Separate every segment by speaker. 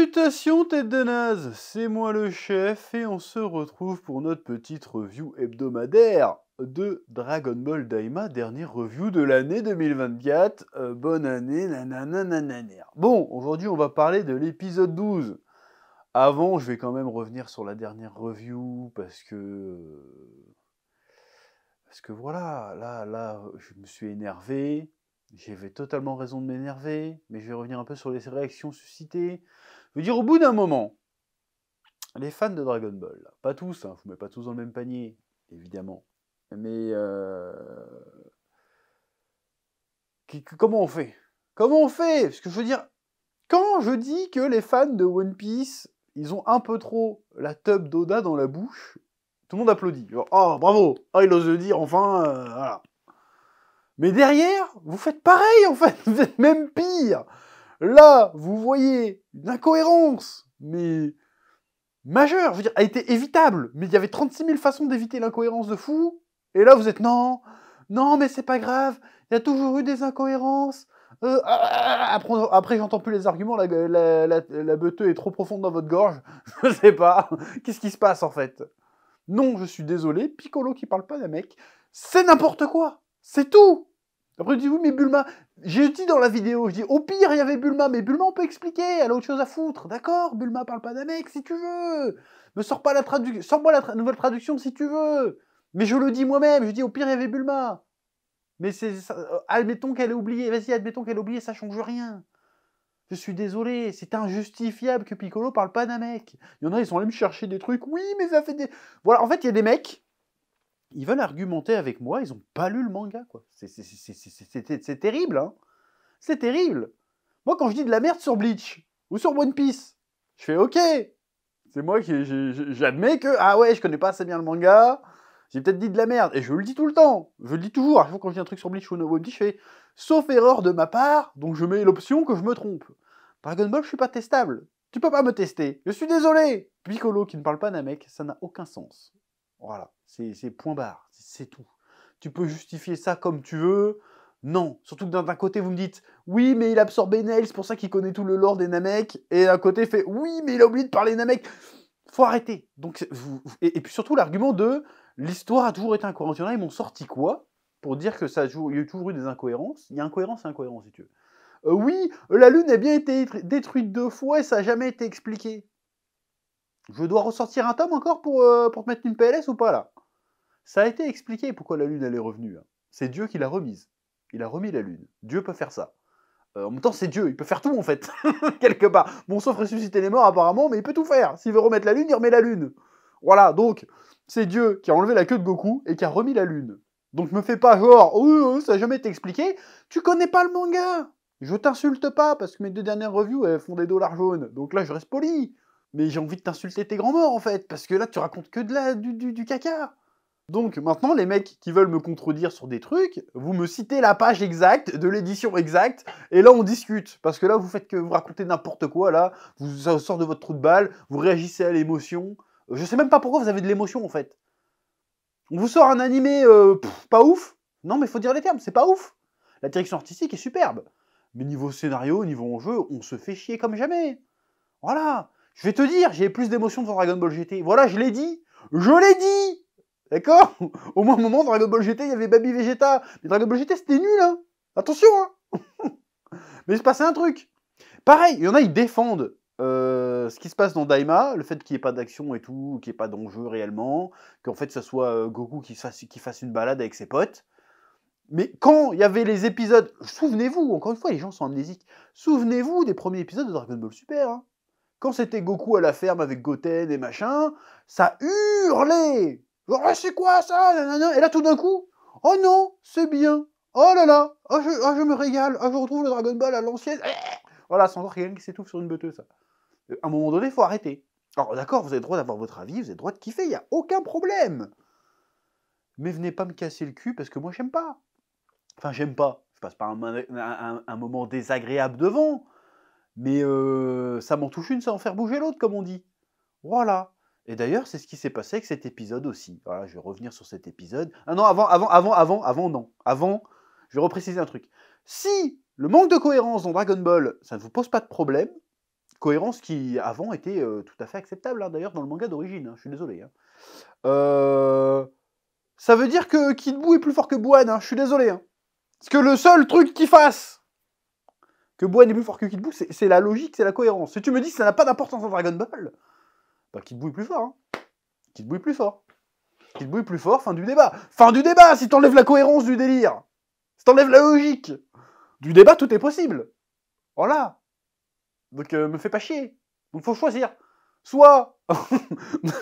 Speaker 1: Salutations tête de naze, c'est moi le chef et on se retrouve pour notre petite review hebdomadaire de Dragon Ball Daima, dernière review de l'année 2024. Bonne année, nanana. Bon, aujourd'hui on va parler de l'épisode 12. Avant, je vais quand même revenir sur la dernière review parce que voilà, là, je me suis énervé. J'avais totalement raison de m'énerver, mais je vais revenir un peu sur les réactions suscitées. Je veux dire, au bout d'un moment, les fans de Dragon Ball, là, pas tous, hein, je vous mets pas tous dans le même panier, évidemment, mais comment on fait? Comment on fait? Parce que je veux dire, quand je dis que les fans de One Piece, ils ont un peu trop la tub d'Oda dans la bouche, tout le monde applaudit. Genre, oh, bravo! Oh, il ose le dire, enfin, voilà. Mais derrière, vous faites pareil, en fait, vous êtes même pire. Là, vous voyez une incohérence, mais majeure, je veux dire, elle était évitable, mais il y avait 36 000 façons d'éviter l'incohérence de fou, et là vous êtes non, mais c'est pas grave, il y a toujours eu des incohérences. Après j'entends plus les arguments, la beuteux est trop profonde dans votre gorge, je sais pas, qu'est-ce qui se passe en fait? Non, je suis désolé, Piccolo qui parle pas d'un mec, c'est n'importe quoi, c'est tout. Après, dis-vous, mais Bulma, j'ai dit dans la vidéo, je dis, au pire, il y avait Bulma, mais Bulma, on peut expliquer, elle a autre chose à foutre. D'accord, Bulma parle pas d'un mec, si tu veux. Me sors pas la traduction, sors-moi la nouvelle traduction si tu veux. Mais je le dis moi-même, je dis, au pire, il y avait Bulma. Mais admettons qu'elle ait oublié, vas-y, admettons qu'elle ait oublié, ça change rien. Je suis désolé, c'est injustifiable que Piccolo parle pas d'un mec. Il y en a, ils sont allés me chercher des trucs, oui, mais ça fait des... Voilà, en fait, il y a des mecs, ils veulent argumenter avec moi, ils ont pas lu le manga, quoi. C'est terrible, hein. C'est terrible. Moi, quand je dis de la merde sur Bleach ou sur One Piece, je fais OK. C'est moi qui j'admets que ah ouais, je connais pas assez bien le manga. J'ai peut-être dit de la merde et je le dis tout le temps. Je le dis toujours. À chaque fois quand je dis un truc sur Bleach ou One Piece, je fais sauf erreur de ma part, donc je mets l'option que je me trompe. Dragon Ball, je suis pas testable. Tu peux pas me tester. Je suis désolé. Piccolo qui ne parle pas Namek, ça n'a aucun sens. Voilà, c'est point barre, c'est tout. Tu peux justifier ça comme tu veux. Non, surtout que d'un côté vous me dites oui mais il a absorbé Nail, c'est pour ça qu'il connaît tout le lore des Namek, et d'un côté fait oui mais il a oublié de parler Namek. Faut arrêter. Donc, et puis surtout l'argument de l'histoire a toujours été incohérente. Il y en a, ils m'ont sorti quoi pour dire que il y a toujours eu des incohérences. Il y a incohérence et incohérence si tu veux. Oui, la Lune a bien été détruite 2 fois et ça n'a jamais été expliqué. Je dois ressortir un tome encore pour te mettre une PLS ou pas là? Ça a été expliqué pourquoi la Lune elle est revenue. Hein. C'est Dieu qui l'a remise. Il a remis la Lune. Dieu peut faire ça. En même temps, c'est Dieu, il peut faire tout en fait, quelque part. Bon, sauf ressusciter les morts apparemment, mais il peut tout faire. S'il veut remettre la Lune, il remet la Lune. Voilà, donc, c'est Dieu qui a enlevé la queue de Goku et qui a remis la Lune. Donc me fais pas genre, oh, ça n'a jamais été expliqué, tu connais pas le manga. Je t'insulte pas, parce que mes 2 dernières reviews, elles font des dollars jaunes. Donc là, je reste poli. Mais j'ai envie de t'insulter tes grands morts, en fait, parce que là, tu racontes que du caca. Donc maintenant, les mecs qui veulent me contredire sur des trucs, vous me citez la page exacte, de l'édition exacte, et là on discute. Parce que là, vous racontez n'importe quoi, là, ça sort de votre trou de balle, vous réagissez à l'émotion. Je sais même pas pourquoi vous avez de l'émotion, en fait. On vous sort un animé pas ouf. Non, mais faut dire les termes, c'est pas ouf. La direction artistique est superbe. Mais niveau scénario, niveau enjeu, on se fait chier comme jamais. Voilà. Je vais te dire, j'ai plus d'émotion devant Dragon Ball GT. Voilà, je l'ai dit. Je l'ai dit. D'accord? Au moins, un moment, Dragon Ball GT, il y avait Baby Vegeta. Mais Dragon Ball GT, c'était nul, hein. Attention, hein. Mais il se passait un truc. Pareil, il y en a, ils défendent ce qui se passe dans Daima, le fait qu'il n'y ait pas d'action et tout, qu'il n'y ait pas d'enjeu réellement, qu'en fait, ça soit Goku qui fasse une balade avec ses potes. Mais quand il y avait les épisodes, souvenez-vous, encore une fois, les gens sont amnésiques, souvenez-vous des premiers épisodes de Dragon Ball Super, hein. Quand c'était Goku à la ferme avec Goten et machin, ça hurlait. Genre, c'est quoi ça? Et là, tout d'un coup, oh non, c'est bien. Oh là là, je me régale. Je retrouve le Dragon Ball à l'ancienne. Voilà, c'est encore quelqu'un qui s'étouffe sur une beuteuse, ça. À un moment donné, il faut arrêter. Alors, d'accord, vous avez le droit d'avoir votre avis, vous avez le droit de kiffer, il n'y a aucun problème. Mais venez pas me casser le cul parce que moi, j'aime pas. Enfin, j'aime pas. Je passe pas un moment désagréable devant. Mais ça m'en touche une sans en faire bouger l'autre, comme on dit. Voilà. Et d'ailleurs, c'est ce qui s'est passé avec cet épisode aussi. Voilà, je vais revenir sur cet épisode. Ah non, non. Avant, je vais repréciser un truc. Si le manque de cohérence dans Dragon Ball, ça ne vous pose pas de problème, Cohérence qui, avant, était tout à fait acceptable, hein, d'ailleurs, dans le manga d'origine. Hein, je suis désolé. Hein. Ça veut dire que Kid Buu est plus fort que Buan. Hein, je suis désolé. Hein. Parce que le seul truc qui fasse que Buan est plus fort que Kid Buu, c'est la logique, c'est la cohérence. Si tu me dis que ça n'a pas d'importance dans Dragon Ball, bah Kid Buu est plus fort. Hein. Kid Buu est plus fort. Kid Buu est plus fort, fin du débat. Fin du débat, si t'enlèves la cohérence du délire. Si t'enlèves la logique du débat, tout est possible. Voilà. Donc me fais pas chier. Donc faut choisir. Soit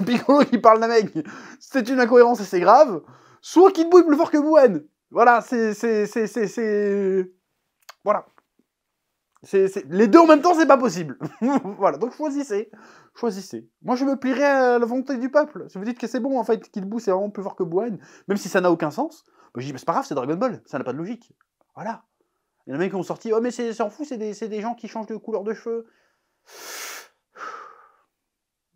Speaker 1: Piccolo qui parle d'un mec, c'est une incohérence et c'est grave. Soit Kid Buu est plus fort que Buan. Voilà, voilà. Les deux en même temps, c'est pas possible. Voilà, donc choisissez. Choisissez. Moi, je me plierai à la volonté du peuple. Si vous dites que c'est bon, en fait, Kid Buu, c'est vraiment plus fort que Buan, même si ça n'a aucun sens, bah, je dis, bah, c'est pas grave, c'est Dragon Ball, ça n'a pas de logique. Voilà. Il y en a mecs qui ont sorti, oh, mais c'est en fou, c'est des gens qui changent de couleur de cheveux.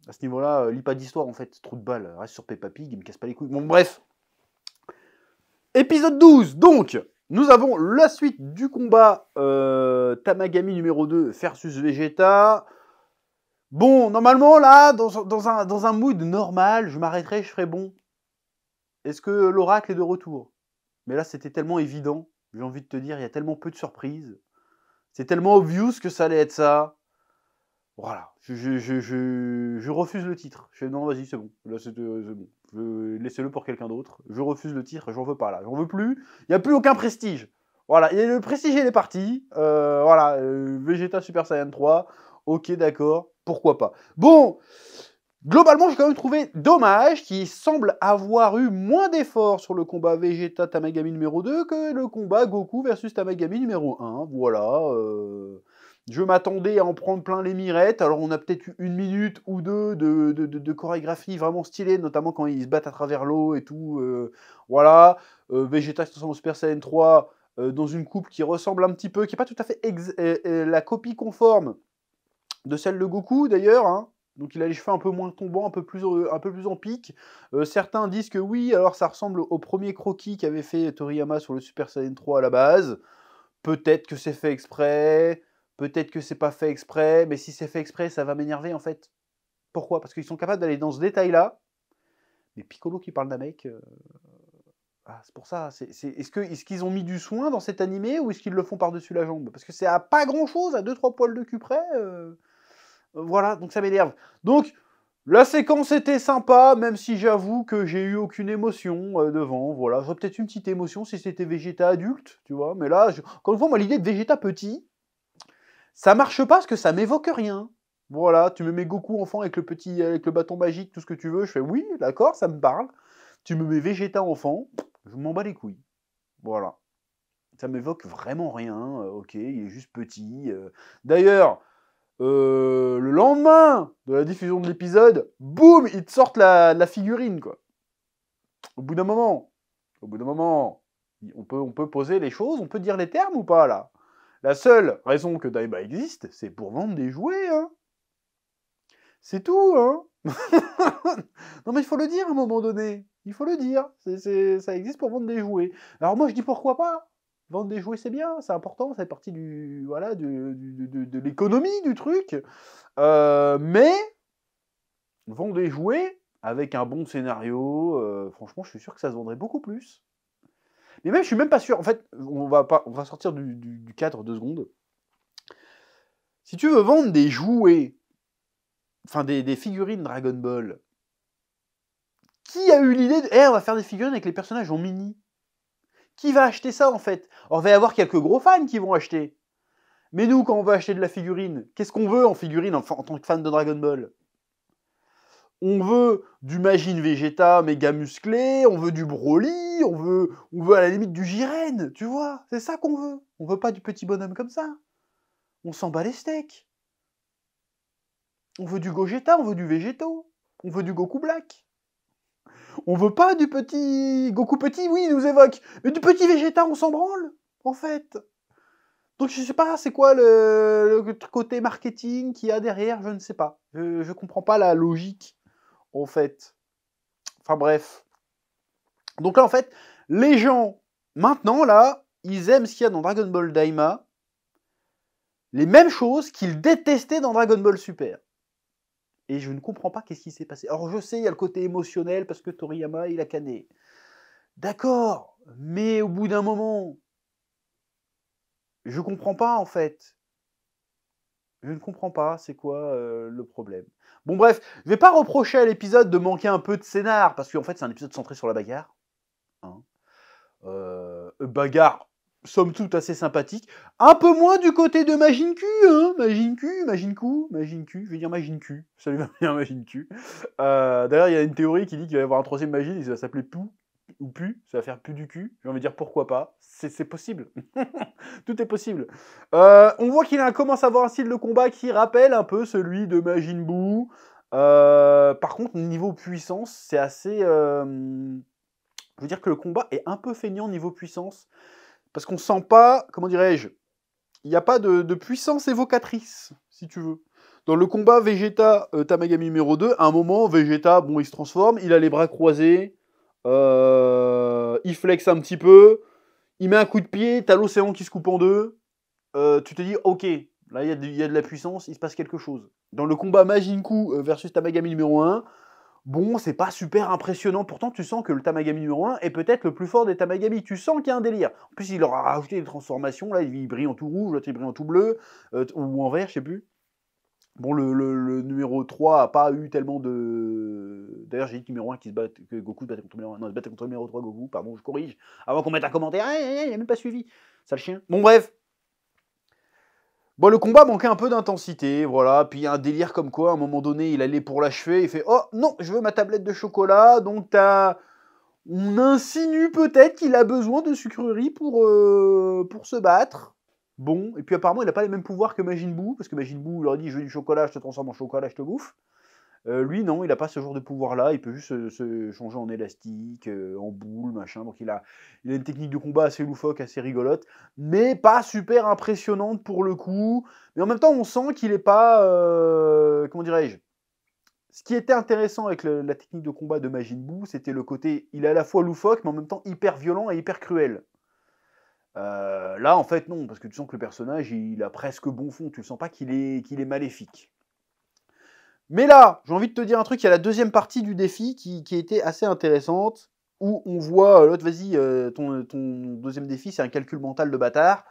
Speaker 1: À ce niveau-là, lis pas d'histoire, en fait, trou de balle. Reste sur Peppa Pig, il me casse pas les couilles. Bon, bref. Épisode 12, donc, nous avons la suite du combat Tamagami numéro 2 versus Vegeta. Bon, normalement, là, dans un mood normal, je m'arrêterai, je ferai bon. Est-ce que l'oracle est de retour? Mais là, c'était tellement évident. J'ai envie de te dire, il y a tellement peu de surprises. C'est tellement obvious que ça allait être ça. Voilà, je refuse le titre. Non, vas-y, c'est bon. Là, c'est bon. Laissez-le pour quelqu'un d'autre. Je refuse le titre, j'en veux pas là. J'en veux plus. Il n'y a plus aucun prestige. Voilà, et le prestige, il est parti. Voilà, Vegeta Super Saiyan 3. Ok, d'accord, pourquoi pas. Bon, globalement, j'ai quand même trouvé dommage qu'il semble avoir eu moins d'efforts sur le combat Vegeta Tamagami numéro 2 que le combat Goku versus Tamagami numéro 1. Voilà, je m'attendais à en prendre plein les mirettes. Alors, on a peut-être eu 1 minute ou deux de chorégraphie vraiment stylée, notamment quand ils se battent à travers l'eau et tout. Voilà. Vegeta se transforme en Super Saiyan 3 dans une coupe qui ressemble un petit peu, qui n'est pas tout à fait la copie conforme de celle de Goku, d'ailleurs. Hein. Donc, il a les cheveux un peu moins tombants, un peu plus en pique. Certains disent que oui, alors ça ressemble au premier croquis qu'avait fait Toriyama sur le Super Saiyan 3 à la base. Peut-être que c'est fait exprès. Peut-être que c'est pas fait exprès, mais si c'est fait exprès, ça va m'énerver en fait. Pourquoi? Parce qu'ils sont capables d'aller dans ce détail-là. Mais Piccolo qui parle d'un mec, c'est pour ça. Est-ce qu'ils ont mis du soin dans cet animé ou est-ce qu'ils le font par-dessus la jambe? Parce que c'est à pas grand-chose, à 2-3 poils de cul près. Voilà, donc ça m'énerve. Donc, la séquence était sympa, même si j'avoue que j'ai eu aucune émotion devant. Voilà, j'aurais peut-être une petite émotion si c'était Vegeta adulte, tu vois. Mais là, encore une fois, moi, l'idée de Vegeta petit, ça marche pas parce que ça m'évoque rien. Voilà, tu me mets Goku enfant avec le bâton magique, tout ce que tu veux, je fais oui, d'accord, ça me parle. Tu me mets Vegeta enfant, je m'en bats les couilles. Voilà. Ça m'évoque vraiment rien, ok, il est juste petit. D'ailleurs, le lendemain de la diffusion de l'épisode, boum, ils te sortent la figurine, quoi. Au bout d'un moment, on peut poser les choses, on peut dire les termes ou pas, là? La seule raison que Daiba existe, c'est pour vendre des jouets, hein. C'est tout, hein. Non mais il faut le dire à un moment donné. Il faut le dire. Ça existe pour vendre des jouets. Alors moi je dis pourquoi pas. Vendre des jouets c'est bien, c'est important, ça fait partie de l'économie du truc. Mais vendre des jouets avec un bon scénario, franchement je suis sûr que ça se vendrait beaucoup plus. Mais même je suis même pas sûr. En fait, on va sortir du cadre 2 secondes. Si tu veux vendre des jouets, enfin des figurines Dragon Ball, qui a eu l'idée de on va faire des figurines avec les personnages en mini? Qui va acheter ça en fait? Alors, il va y avoir quelques gros fans qui vont acheter. Mais nous, quand on veut acheter de la figurine, qu'est-ce qu'on veut en figurine en tant que fan de Dragon Ball? On veut du Majin Vegeta méga musclé, on veut du Broly, on veut à la limite du Jiren, tu vois? C'est ça qu'on veut. On veut pas du petit bonhomme comme ça. On s'en bat les steaks. On veut du Gogeta, on veut du Végéto, on veut du Goku Black. On veut pas du petit Goku petit, oui, il nous évoque. Mais du petit Vegeta, on s'en branle, en fait. Donc je sais pas, c'est quoi le côté marketing qu'il y a derrière, je ne sais pas. Je comprends pas la logique, en fait. Enfin bref. Donc là, en fait, les gens, maintenant, là, ils aiment ce qu'il y a dans Dragon Ball Daima. les mêmes choses qu'il détestait dans Dragon Ball Super. Et je ne comprends pas qu'est-ce qui s'est passé. Alors je sais, il y a le côté émotionnel parce que Toriyama, il a canné. D'accord, mais au bout d'un moment, je comprends pas en fait. Je ne comprends pas, c'est quoi le problème. Bon bref, je vais pas reprocher à l'épisode de manquer un peu de scénar, parce qu'en fait c'est un épisode centré sur la bagarre. Hein. Bagarre, somme toute assez sympathique. Un peu moins du côté de Majinku, hein. Majinku, je vais dire Majinku, ça lui va bien Majinku. D'ailleurs il y a une théorie qui dit qu'il va y avoir un troisième Majin, il va s'appeler Pou, ou Pu, ça va faire Pu du cul. J'ai envie de dire pourquoi pas, c'est possible. Tout est possible. On voit qu'il commence à avoir un style de combat qui rappelle un peu celui de Majin Buu. Par contre, niveau puissance, c'est assez... je veux dire que le combat est un peu feignant niveau puissance. Parce qu'on sent pas, comment dirais-je, il n'y a pas de puissance évocatrice, si tu veux. Dans le combat Vegeta Tamagami numéro 2, à un moment, Vegeta, bon, il se transforme, il a les bras croisés, il flex un petit peu, il met un coup de pied, t'as l'océan qui se coupe en deux, tu te dis, ok, là il y a de la puissance, il se passe quelque chose. Dans le combat Majinku versus Tamagami numéro 1, bon, c'est pas super impressionnant, pourtant tu sens que le Tamagami numéro 1 est peut-être le plus fort des Tamagami, tu sens qu'il y a un délire. En plus, il leur a rajouté des transformations, là il brille en tout rouge, l'autre il brille en tout bleu, ou en vert, je sais plus. Bon, le numéro 3 a pas eu tellement de... D'ailleurs, j'ai dit numéro 1 qui se bat, que Goku se battait contre le numéro 1. Non, il se battait contre le numéro 3, Goku, pardon, je corrige. Avant qu'on mette un commentaire, il a même pas suivi. Sale chien. Bon, bref. Bon, le combat manquait un peu d'intensité, voilà. Puis il y a un délire comme quoi, à un moment donné, il allait pour l'achever, il fait « Oh, non, je veux ma tablette de chocolat. » Donc, on insinue peut-être qu'il a besoin de sucreries pour se battre. Bon, et puis apparemment, il n'a pas les mêmes pouvoirs que Majin Buu, parce que Majin Buu leur dit « Je veux du chocolat, je te transforme en chocolat, je te bouffe. » Lui, non, il n'a pas ce genre de pouvoir-là, il peut juste se changer en élastique, en boule, machin, donc il a une technique de combat assez loufoque, assez rigolote, mais pas super impressionnante pour le coup, mais en même temps, on sent qu'il n'est pas, comment dirais-je, ce qui était intéressant avec la technique de combat de Majin Buu, c'était le côté, il est à la fois loufoque, mais en même temps hyper violent et hyper cruel. Là, en fait, non, parce que tu sens que le personnage, il a presque bon fond, tu ne sens pas qu'il est maléfique. Mais là, j'ai envie de te dire un truc, il y a la deuxième partie du défi qui était assez intéressante, où on voit, l'autre, vas-y, ton deuxième défi, c'est un calcul mental de bâtard.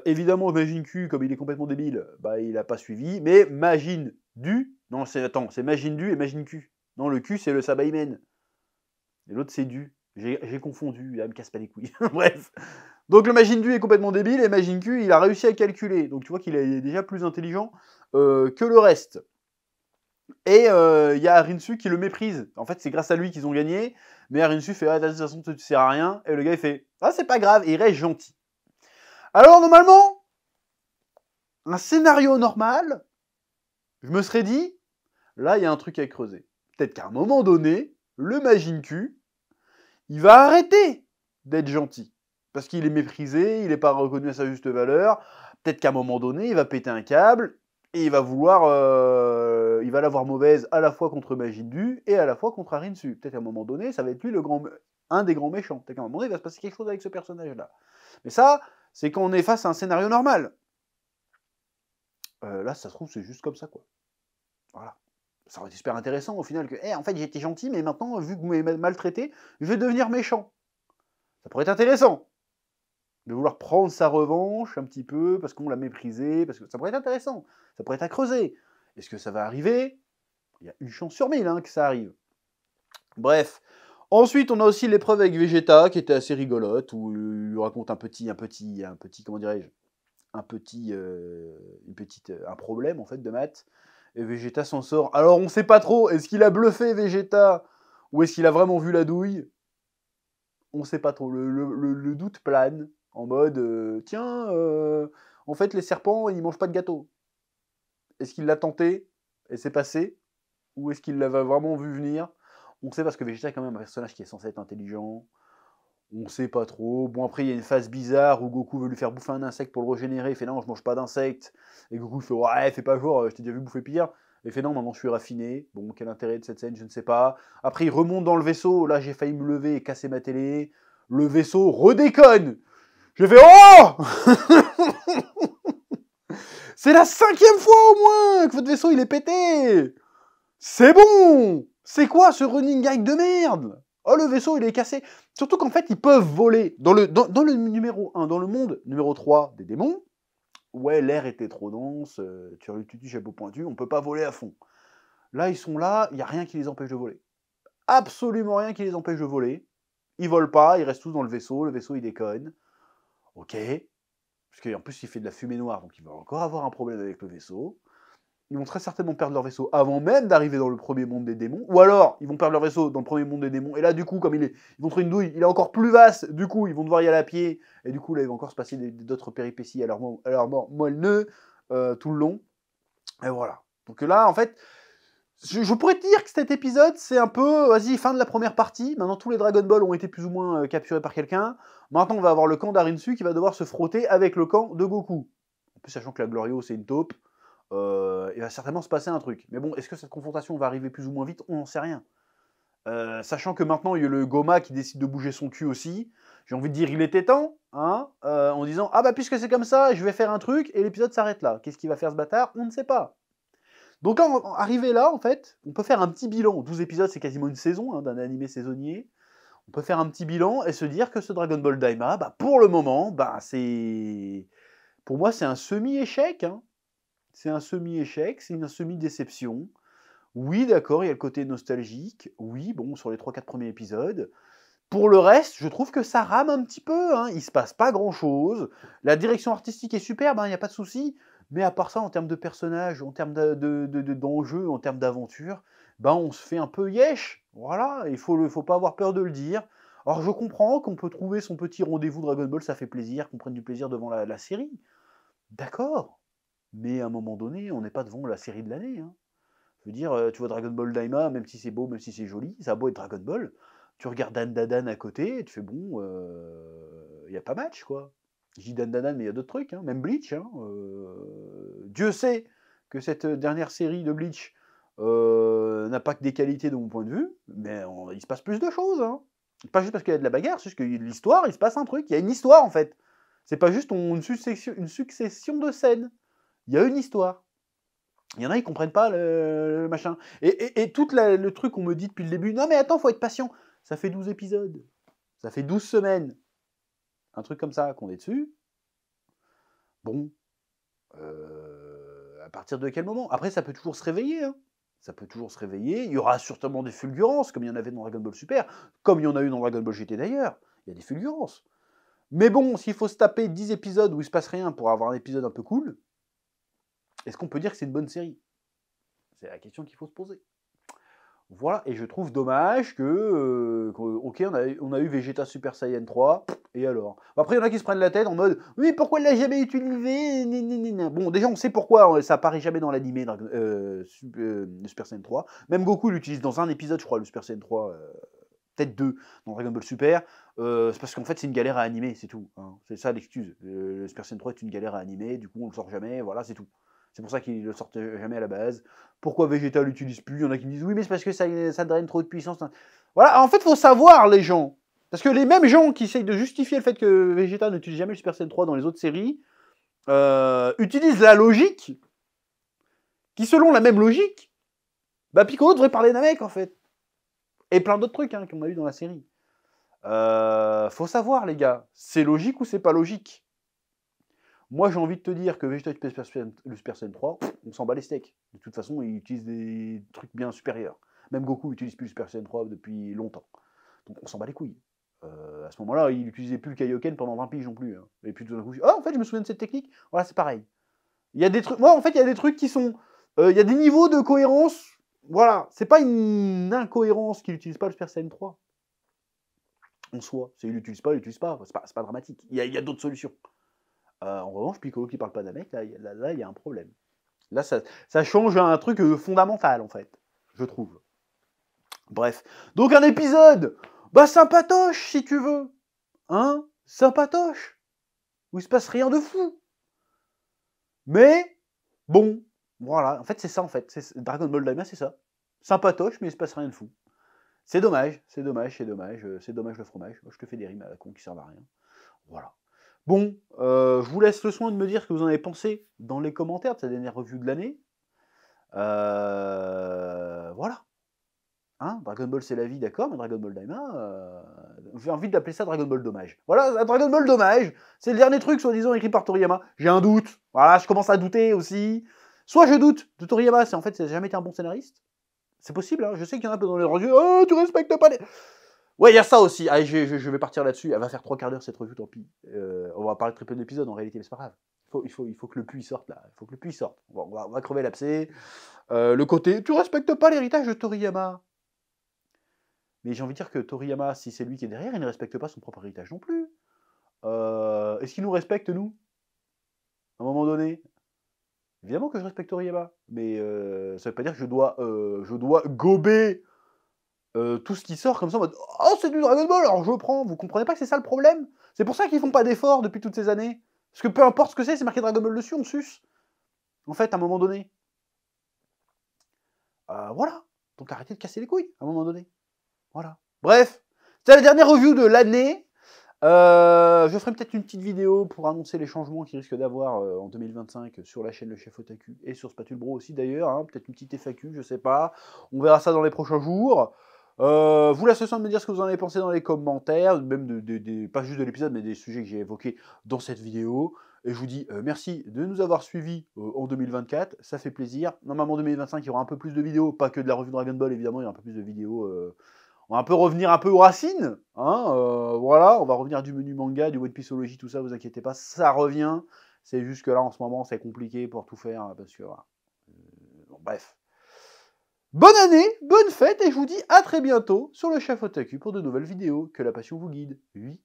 Speaker 1: Évidemment, Majin Q, comme il est complètement débile, bah, il n'a pas suivi, mais Majin Du, non, c'est Majin Du et Majin Q. Non, le Q, c'est le Sabaimen. Et l'autre, c'est Du. J'ai confondu, là, me casse pas les couilles. Bref. Donc le Majin Du est complètement débile, et Majin Q, il a réussi à calculer. Donc tu vois qu'il est déjà plus intelligent que le reste. Et il y a Rinsu qui le méprise. En fait, c'est grâce à lui qu'ils ont gagné. Mais Rinsu fait « Ah, de toute façon, tu sers à rien. » Et le gars, il fait « Ah, c'est pas grave. » Et il reste gentil. Alors, normalement, un scénario normal, je me serais dit, là, il y a un truc à creuser. Peut-être qu'à un moment donné, le Majin Q, il va arrêter d'être gentil. Parce qu'il est méprisé, il n'est pas reconnu à sa juste valeur. Peut-être qu'à un moment donné, il va péter un câble. Et il va vouloir, il va l'avoir mauvaise à la fois contre Majin Du et à la fois contre Rinsu. Peut-être qu'à un moment donné, ça va être lui un des grands méchants. Peut-être qu'à un moment donné, il va se passer quelque chose avec ce personnage-là. Mais ça, c'est quand on est face à un scénario normal. Là, ça se trouve, c'est juste comme ça, quoi. Voilà. Ça aurait été super intéressant au final que, en fait, j'étais gentil, mais maintenant, vu que vous m'avez maltraité, je vais devenir méchant. Ça pourrait être intéressant. De vouloir prendre sa revanche un petit peu, parce qu'on l'a méprisé, parce que ça pourrait être intéressant, ça pourrait être à creuser. Est-ce que ça va arriver? Il y a une chance sur 1000 que ça arrive. Bref. Ensuite, on a aussi l'épreuve avec Vegeta, qui était assez rigolote, où il lui raconte un comment dirais-je, un problème, en fait, de maths. Et Vegeta s'en sort. Alors, on sait pas trop, est-ce qu'il a bluffé Vegeta, ou est-ce qu'il a vraiment vu la douille? On sait pas trop, le doute plane. En mode, tiens, en fait, les serpents, ils mangent pas de gâteau. Est-ce qu'il l'a tenté et c'est passé? Ou est-ce qu'il l'avait vraiment vu venir? On sait parce que Vegeta est quand même un personnage qui est censé être intelligent. On sait pas trop. Bon, après, il y a une phase bizarre où Goku veut lui faire bouffer un insecte pour le régénérer. Il fait non, je mange pas d'insectes. Et Goku fait ouais, fais pas jour, je t'ai déjà vu bouffer pire. Il fait non, maintenant je suis raffiné. Bon, quel intérêt de cette scène, je ne sais pas. Après, il remonte dans le vaisseau. Là, j'ai failli me lever et casser ma télé. Le vaisseau redéconne. Je fais oh C'est la 5e fois au moins que votre vaisseau il est pété. C'est bon. C'est quoi ce running gag de merde? Oh, le vaisseau il est cassé. Surtout qu'en fait ils peuvent voler. Dans le numéro 1, dans le monde numéro 3 des démons, ouais, l'air était trop dense, tu chapeau pointu, on peut pas voler à fond. Là, ils sont là, il n'y a rien qui les empêche de voler. Absolument rien qui les empêche de voler. Ils volent pas, ils restent tous dans le vaisseau il déconne. Ok. Parce qu'en plus, il fait de la fumée noire, donc il va encore avoir un problème avec le vaisseau. Ils vont très certainement perdre leur vaisseau avant même d'arriver dans le premier monde des démons. Ou alors, ils vont perdre leur vaisseau dans le premier monde des démons. Et là, du coup, comme ils vont trouver une douille, il est encore plus vaste. Du coup, ils vont devoir y aller à pied. Et du coup, là, il va encore se passer d'autres péripéties à leur mort moelleux tout le long. Et voilà. Donc là, en fait, je pourrais te dire que cet épisode, c'est un peu, vas-y, fin de la première partie. Maintenant, tous les Dragon Ball ont été plus ou moins capturés par quelqu'un. Maintenant, on va avoir le camp d'Arinsu qui va devoir se frotter avec le camp de Goku. En plus, sachant que la Glorio, c'est une taupe, il va certainement se passer un truc. Mais bon, est-ce que cette confrontation va arriver plus ou moins vite? On n'en sait rien. Sachant que maintenant, il y a le Goma qui décide de bouger son cul aussi. J'ai envie de dire, il était temps, hein, en disant, ah bah puisque c'est comme ça, je vais faire un truc, et l'épisode s'arrête là. Qu'est-ce qu'il va faire ce bâtard? On ne sait pas. Donc arrivé là, en fait, on peut faire un petit bilan. 12 épisodes, c'est quasiment une saison d'un animé saisonnier. On peut faire un petit bilan et se dire que ce Dragon Ball Daima, bah, pour le moment, bah, c'est... Pour moi, c'est un semi-échec. Hein. C'est un semi-échec, c'est une semi-déception. Oui, d'accord, il y a le côté nostalgique. Oui, bon, sur les 3-4 premiers épisodes. Pour le reste, je trouve que ça rame un petit peu. Hein. Il se passe pas grand-chose. La direction artistique est superbe, il n'y a pas de souci. Mais à part ça, en termes de personnages, en termes d'enjeux, en termes d'aventure, ben on se fait un peu yesh. Voilà, il faut pas avoir peur de le dire. Alors je comprends qu'on peut trouver son petit rendez-vous Dragon Ball, ça fait plaisir, qu'on prenne du plaisir devant la série. D'accord. Mais à un moment donné, on n'est pas devant la série de l'année. Hein. Je veux dire, tu vois Dragon Ball Daima, même si c'est beau, même si c'est joli, ça a beau être Dragon Ball, tu regardes Dan Dadan à côté, et tu fais bon, il n'y a pas match, quoi. Je dis Dan Dadan, mais il y a d'autres trucs, hein, même Bleach. Hein, Dieu sait que cette dernière série de Bleach n'a pas que des qualités de mon point de vue, mais il se passe plus de choses. Hein. Pas juste parce qu'il y a de la bagarre, c'est juste que l'histoire, il se passe un truc. Il y a une histoire, en fait. C'est pas juste une succession de scènes. Il y a une histoire. Il y en a, ils comprennent pas le machin. Et tout le truc qu'on me dit depuis le début, non mais attends, faut être patient. Ça fait 12 épisodes. Ça fait 12 semaines. Un truc comme ça qu'on est dessus. Bon. À partir de quel moment? Après, ça peut toujours se réveiller. Hein. Ça peut toujours se réveiller. Il y aura sûrement des fulgurances, comme il y en avait dans Dragon Ball Super. Comme il y en a eu dans Dragon Ball GT d'ailleurs. Il y a des fulgurances. Mais bon, s'il faut se taper 10 épisodes où il se passe rien pour avoir un épisode un peu cool, est-ce qu'on peut dire que c'est une bonne série? C'est la question qu'il faut se poser. Voilà, et je trouve dommage que, ok, on a eu Vegeta Super Saiyan 3, et alors? Après, il y en a qui se prennent la tête en mode, oui, pourquoi elle l'a jamais utilisé? Bon, déjà, on sait pourquoi ça apparaît jamais dans l'animé Super Saiyan 3. Même Goku l'utilise dans un épisode, je crois, le Super Saiyan 3, peut-être 2, dans Dragon Ball Super. C'est parce qu'en fait, c'est une galère à animer, c'est tout. Hein. C'est ça l'excuse. Le Super Saiyan 3 est une galère à animer, du coup, on le sort jamais, voilà, c'est tout. C'est pour ça qu'ils ne le sortent jamais à la base. Pourquoi Vegeta l'utilise plus? Il y en a qui me disent oui, mais c'est parce que ça draine trop de puissance. Voilà, en fait, il faut savoir, les gens. Parce que les mêmes gens qui essayent de justifier le fait que Vegeta n'utilise jamais le Super Saiyan 3 dans les autres séries utilisent la logique qui, selon la même logique, bah Piccolo devrait parler d'un mec, en fait. Et plein d'autres trucs hein, qu'on a eu dans la série. Faut savoir, les gars, c'est logique ou c'est pas logique? Moi, j'ai envie de te dire que Vegeta le Super Saiyan 3, on s'en bat les steaks. De toute façon, il utilise des trucs bien supérieurs. Même Goku n'utilise plus le Super Saiyan 3 depuis longtemps. Donc on s'en bat les couilles. À ce moment-là, il n'utilisait plus le Kaioken pendant 20 piges non plus. Hein. Et puis tout d'un coup, en fait, je me souviens de cette technique. Voilà, c'est pareil. Il y a des trucs. Moi, en fait, il y a des trucs qui sont. Il y a des niveaux de cohérence. Voilà, c'est pas une incohérence qu'il n'utilise pas le Super Saiyan 3. En soi. Il l'utilise pas, c'est pas dramatique. Il y a d'autres solutions. En revanche, Piccolo qui parle pas d'un mec, là, il y a un problème. Là, ça change un truc fondamental, en fait, je trouve. Bref. Donc, un épisode, bah, sympatoche, si tu veux. Hein? Sympatoche. Où il se passe rien de fou. Mais, bon, voilà. En fait, c'est ça, en fait. Dragon Ball Daima, c'est ça. Sympatoche, mais il se passe rien de fou. C'est dommage, c'est dommage le fromage. Je te fais des rimes à la con qui servent à rien. Voilà. Bon, je vous laisse le soin de me dire ce que vous en avez pensé dans les commentaires de cette dernière review de l'année. Voilà. Hein, Dragon Ball c'est la vie, d'accord, mais Dragon Ball Daima, j'ai envie d'appeler ça Dragon Ball Dommage. Voilà, Dragon Ball Dommage, c'est le dernier truc soi-disant écrit par Toriyama. J'ai un doute, voilà, je commence à douter aussi. Soit je doute de Toriyama, c'est en fait, ça n'a jamais été un bon scénariste. C'est possible, hein, je sais qu'il y en a un peu dans les revues, oh, tu respectes pas les... Ouais, il y a ça aussi, allez, je vais partir là-dessus, elle va faire 3 quarts d'heure cette revue, tant pis. On va parler de très peu d'épisodes en réalité, mais c'est pas grave. Il faut que le puits sorte là, il faut que le puits sorte. On va crever l'abcès. Le côté, tu respectes pas l'héritage de Toriyama. Mais j'ai envie de dire que Toriyama, si c'est lui qui est derrière, il ne respecte pas son propre héritage non plus. Est-ce qu'il nous respecte, nous, à un moment donné? Évidemment que je respecte Toriyama, mais ça veut pas dire que je dois gober tout ce qui sort comme ça en mode « Oh, c'est du Dragon Ball, alors je prends !» Vous comprenez pas que c'est ça le problème? C'est pour ça qu'ils font pas d'efforts depuis toutes ces années. Parce que peu importe ce que c'est marqué Dragon Ball dessus, on suce. En fait, à un moment donné. Voilà. Donc arrêtez de casser les couilles, à un moment donné. Voilà. Bref, c'était la dernière review de l'année. Je ferai peut-être une petite vidéo pour annoncer les changements qu'il risque d'avoir en 2025 sur la chaîne Le Chef Otaku et sur Spatule Bro aussi d'ailleurs. Hein, peut-être une petite FAQ, je sais pas. On verra ça dans les prochains jours. Vous laissez le soin de me dire ce que vous en avez pensé dans les commentaires, même pas juste de l'épisode, mais des sujets que j'ai évoqués dans cette vidéo. Et je vous dis merci de nous avoir suivis en 2024, ça fait plaisir. Normalement en 2025, il y aura un peu plus de vidéos, pas que de la revue Dragon Ball évidemment, il y aura un peu plus de vidéos. On va un peu revenir un peu aux racines, hein, voilà, on va revenir du menu manga, du One Pieceology, tout ça, vous inquiétez pas, ça revient. C'est juste que là, en ce moment, c'est compliqué pour tout faire, parce que, voilà. Bon, bref. Bonne année, bonne fête, et je vous dis à très bientôt sur le Chef Otaku pour de nouvelles vidéos. Que la passion vous guide. Oui.